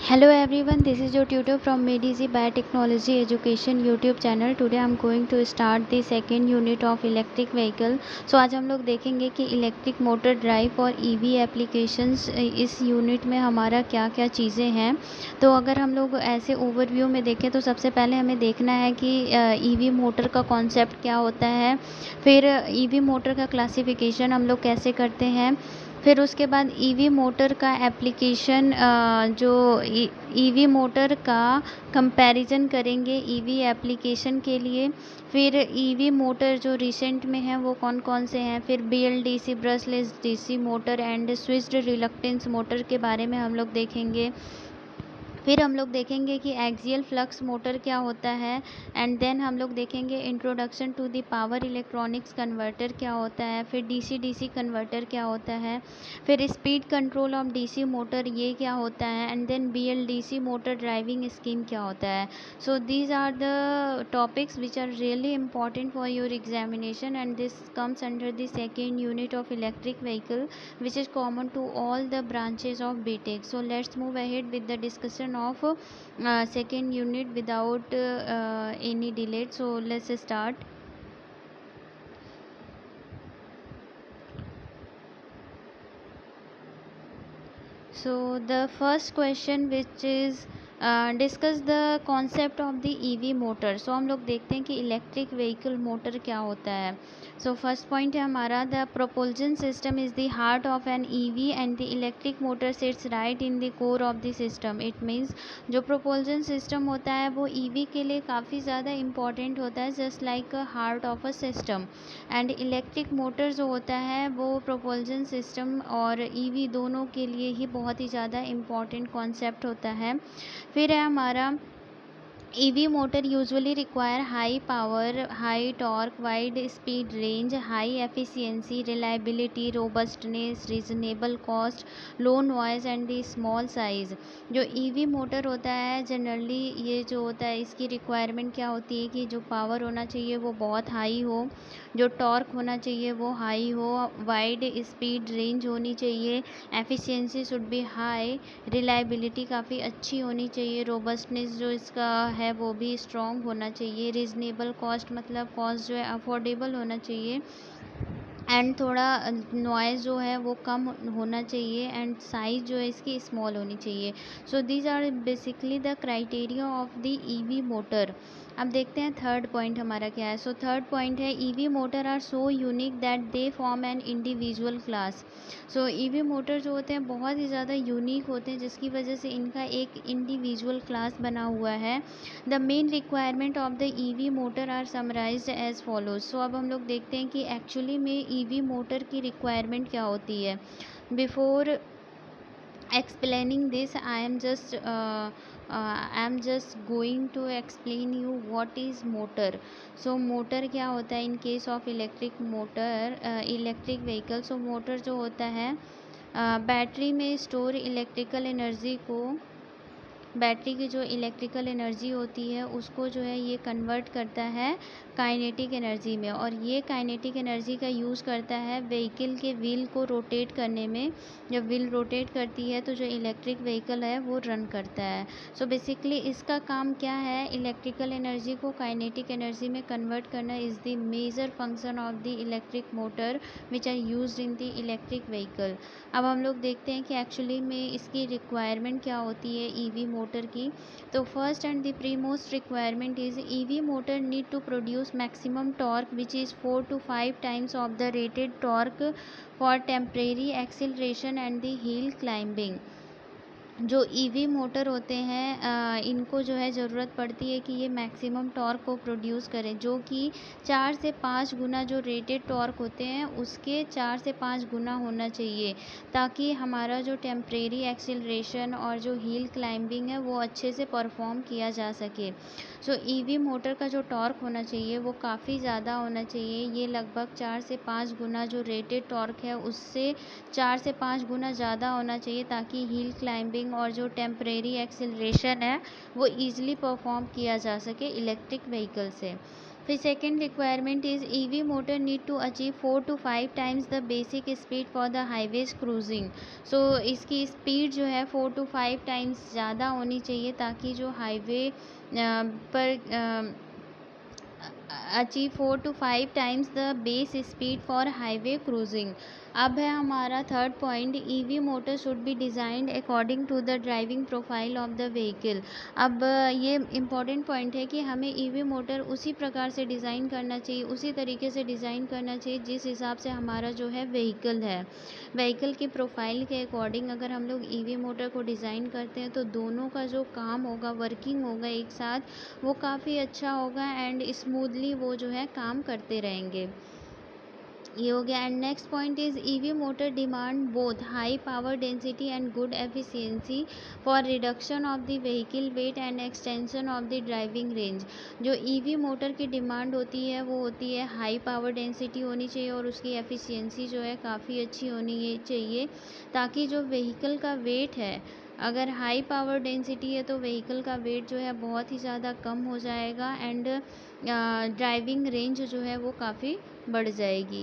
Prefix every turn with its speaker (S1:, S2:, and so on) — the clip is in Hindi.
S1: Hello everyone, this is your tutor from MedEasy Biotechnology Education YouTube channel. Today I am going to start the second unit of electric vehicle. So आज हम लोग देखेंगे कि इलेक्ट्रिक मोटर ड्राइव और ईवी एप्लीकेशंस इस यूनिट में हमारा क्या क्या चीज़ें हैं। तो अगर हम लोग ऐसे ओवरव्यू में देखें तो सबसे पहले हमें देखना है कि ईवी मोटर का कॉन्सेप्ट क्या होता है, फिर ईवी मोटर का क्लासिफिकेशन हम लोग कैसे करते हैं, फिर उसके बाद ईवी मोटर का एप्लीकेशन जो ईवी मोटर का कंपैरिजन करेंगे ईवी एप्लीकेशन के लिए। फिर ईवी मोटर जो रिसेंट में है वो कौन कौन से हैं, फिर BLDC brushless DC motor and switched reluctance motor के बारे में हम लोग देखेंगे। फिर हम लोग देखेंगे कि एक्सियल फ्लक्स मोटर क्या होता है, एंड देन हम लोग देखेंगे introduction to the power electronics converter क्या होता है, फिर DC कन्वर्टर क्या होता है, फिर speed control of DC motor ये क्या होता है, and then BLDC motor driving scheme क्या होता है। So these are the topics which are really important for your examination, and this comes under the second unit of electric vehicle, which is common to all the branches of BTech. So let's move ahead with the discussion of second unit without any delay. So let's start. So the first question, which is discuss the concept of the EV motor. So हम लोग देखते हैं कि इलेक्ट्रिक व्हीकल मोटर क्या होता है। सो फर्स्ट पॉइंट है हमारा, the propulsion system is the heart of an EV and the electric motor sits right in the core of the system. It means जो प्रोपल्शन सिस्टम होता है वो EV के लिए काफ़ी ज़्यादा इम्पॉर्टेंट होता है, just like a heart of a system. And electric motor जो होता है वो प्रोपल्शन सिस्टम और EV दोनों के लिए ही बहुत ही ज़्यादा इम्पॉर्टेंट कॉन्सेप्ट होता है। फिर है हमारा, EV motor usually require high power, high torque, wide speed range, high efficiency, reliability, robustness, reasonable cost, low noise and the small size। जो EV मोटर होता है जनरली ये जो होता है इसकी रिक्वायरमेंट क्या होती है कि जो पावर होना चाहिए वो बहुत हाई हो, जो टॉर्क होना चाहिए वो हाई हो, वाइड स्पीड रेंज होनी चाहिए, efficiency should be high, reliability काफ़ी अच्छी होनी चाहिए, रोबस्टनेस जो इसका है वो भी स्ट्रॉन्ग होना चाहिए, रीज़नेबल कॉस्ट मतलब कॉस्ट जो है अफोर्डेबल होना चाहिए, एंड थोड़ा नॉइज़ जो है वो कम होना चाहिए, एंड साइज़ जो है इसकी स्मॉल होनी चाहिए। So these are basically the criteria of the EV motor. अब देखते हैं थर्ड पॉइंट हमारा क्या है। सो थर्ड पॉइंट है, EV motor are so unique that they form an individual class. So EV motor जो होते हैं बहुत ही ज़्यादा यूनिक होते हैं, जिसकी वजह से इनका एक इंडिविजुअल क्लास बना हुआ है। The main requirement of the EV motor are summarised as follows. So अब हम लोग देखते हैं कि एक्चुअली में EV मोटर की रिक्वायरमेंट क्या होती है। Before explaining this, I am just going to explain you what is motor. So motor क्या होता है in case of electric motor, electric vehicle. So motor जो होता है बैटरी में स्टोर इलेक्ट्रिकल एनर्जी को, बैटरी की जो इलेक्ट्रिकल एनर्जी होती है उसको जो है ये कन्वर्ट करता है काइनेटिक एनर्जी में, और ये काइनेटिक एनर्जी का यूज़ करता है व्हीकल के व्हील को रोटेट करने में। जब व्हील रोटेट करती है तो जो इलेक्ट्रिक व्हीकल है वो रन करता है। सो बेसिकली इसका काम क्या है, इलेक्ट्रिकल एनर्जी को काइनेटिक एनर्जी में कन्वर्ट करना is the major function of the electric motor which are used in the electric vehicle. अब हम लोग देखते हैं कि एक्चुअली में इसकी रिक्वायरमेंट क्या होती है EV मोटर की। तो first and the foremost requirement is EV motor need to produce maximum torque which is 4 to 5 times of the rated torque for temporary acceleration and the hill climbing. जो EV मोटर होते हैं इनको जो है ज़रूरत पड़ती है कि ये मैक्सिमम टॉर्क को प्रोड्यूस करें, जो कि 4 से 5 गुना जो रेटेड टॉर्क होते हैं उसके 4 से 5 गुना होना चाहिए, ताकि हमारा जो टेम्परेरी एक्सिलरेशन और जो हिल क्लाइंबिंग है वो अच्छे से परफॉर्म किया जा सके। सो EV मोटर का जो टॉर्क होना चाहिए वो काफ़ी ज़्यादा होना चाहिए, ये लगभग 4 से 5 गुना जो रेटेड टॉर्क है उससे 4 से 5 गुना ज़्यादा होना चाहिए, ताकि हिल क्लाइंबिंग और जो टेम्परेरी एक्सिलरेशन है वो ईज़िली परफॉर्म किया जा सके इलेक्ट्रिक व्हीकल से। फिर second requirement is EV motor need to achieve 4 to 5 times the basic speed for the highways cruising. So इसकी स्पीड जो है 4 to 5 टाइम्स ज़्यादा होनी चाहिए ताकि जो हाईवे पर achieve 4 to 5 times the base speed for highway cruising. अब है हमारा third point, EV motor should be designed according to the driving profile of the vehicle. अब ये इम्पॉर्टेंट पॉइंट है कि हमें ईवी मोटर उसी प्रकार से डिज़ाइन करना चाहिए, उसी तरीके से डिज़ाइन करना चाहिए जिस हिसाब से हमारा जो है व्हीकल है। व्हीकल की प्रोफाइल के अकॉर्डिंग अगर हम लोग ईवी मोटर को डिज़ाइन करते हैं तो दोनों का जो काम होगा, वर्किंग होगा एक साथ, वो काफ़ी अच्छा होगा एंड स्मूथली वो जो है काम करते रहेंगे। ये हो गया। And next point is EV motor demand both high power density and good efficiency for reduction of the vehicle wait and extension of the driving range. जो ईवी मोटर की डिमांड होती है वो होती है हाई पावर डेंसिटी होनी चाहिए और उसकी एफिशिएंसी जो है काफ़ी अच्छी होनी चाहिए ताकि जो व्हीकल का वेट है, अगर हाई पावर डेंसिटी है तो व्हीकल का वेट जो है बहुत ही ज़्यादा कम हो जाएगा एंड ड्राइविंग रेंज जो है वो काफ़ी बढ़ जाएगी।